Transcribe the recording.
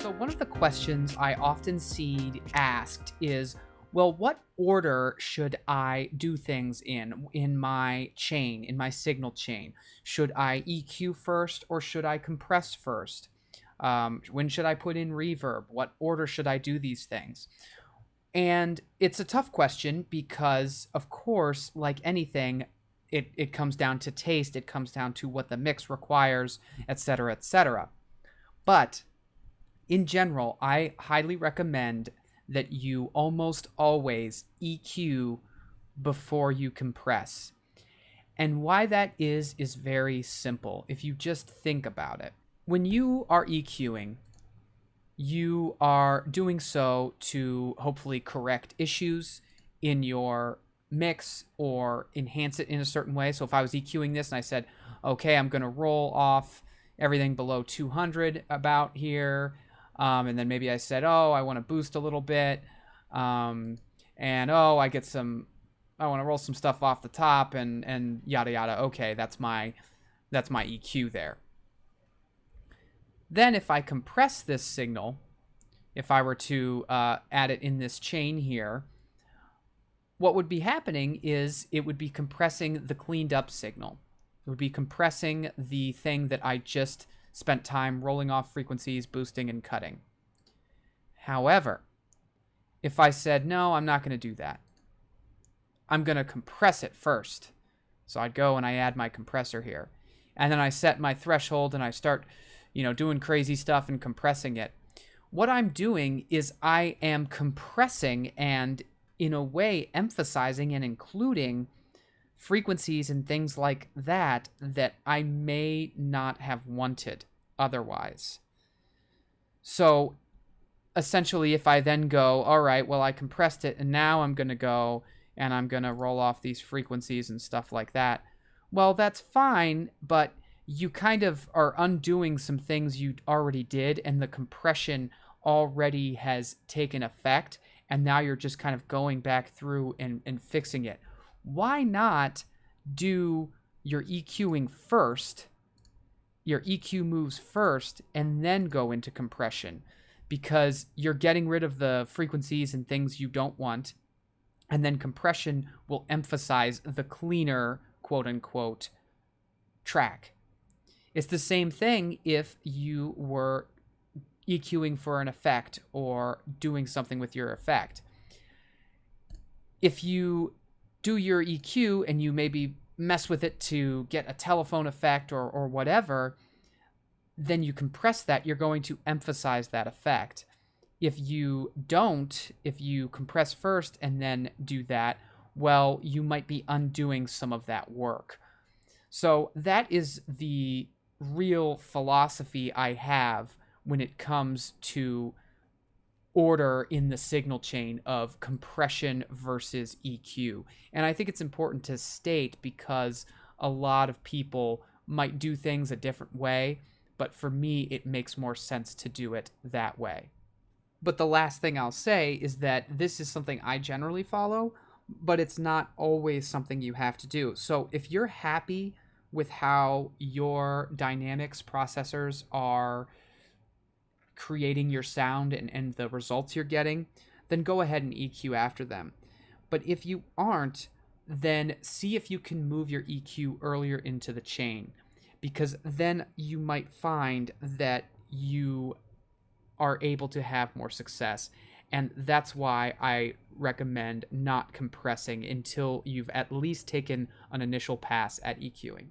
So, one of the questions I often see asked is, well, what order should I do things in my chain, in my signal chain? Should I EQ first or should I compress first? When should I put in reverb? What order should I do these things? And it's a tough question because, of course, like anything, it comes down to taste, it comes down to what the mix requires, etc., etc. But in general, I highly recommend that you almost always EQ before you compress. And why that is very simple if you just think about it. When you are EQing, you are doing so to hopefully correct issues in your mix or enhance it in a certain way. So if I was EQing this and I said, okay, I'm going to roll off everything below 200 about here, and then maybe I said, oh, I want to boost a little bit, and oh, I want to roll some stuff off the top, and yada yada. Okay, that's my EQ there. Then if I compress this signal, if I were to add it in this chain here, what would be happening is it would be compressing the cleaned up signal. It would be compressing the thing that I just spent time rolling off frequencies, boosting, and cutting. However, if I said, no, I'm not going to do that, I'm going to compress it first. So I'd go and I add my compressor here. And then I set my threshold and I start, doing crazy stuff and compressing it. What I'm doing is I am compressing and, in a way, emphasizing and including frequencies and things like that I may not have wanted otherwise. So essentially, if I then go, all right, well, I compressed it and now I'm going to go and I'm going to roll off these frequencies and stuff like that. Well, that's fine, but you kind of are undoing some things you already did, and the compression already has taken effect, and now you're just kind of going back through and fixing it. Why not do your EQing first, your EQ moves first, and then go into compression? Because you're getting rid of the frequencies and things you don't want, and then compression will emphasize the cleaner, quote-unquote, track. It's the same thing if you were EQing for an effect or doing something with your effect. If you do your EQ and you maybe mess with it to get a telephone effect or whatever, then you compress that, you're going to emphasize that effect. If you don't, if you compress first and then do that, well, you might be undoing some of that work. So that is the real philosophy I have when it comes to order in the signal chain of compression versus EQ. And I think it's important to state because a lot of people might do things a different way, but for me, it makes more sense to do it that way. But the last thing I'll say is that this is something I generally follow, but it's not always something you have to do. So if you're happy with how your dynamics processors are creating your sound and the results you're getting, then go ahead and EQ after them. But if you aren't, then see if you can move your EQ earlier into the chain, because then you might find that you are able to have more success. And that's why I recommend not compressing until you've at least taken an initial pass at EQing.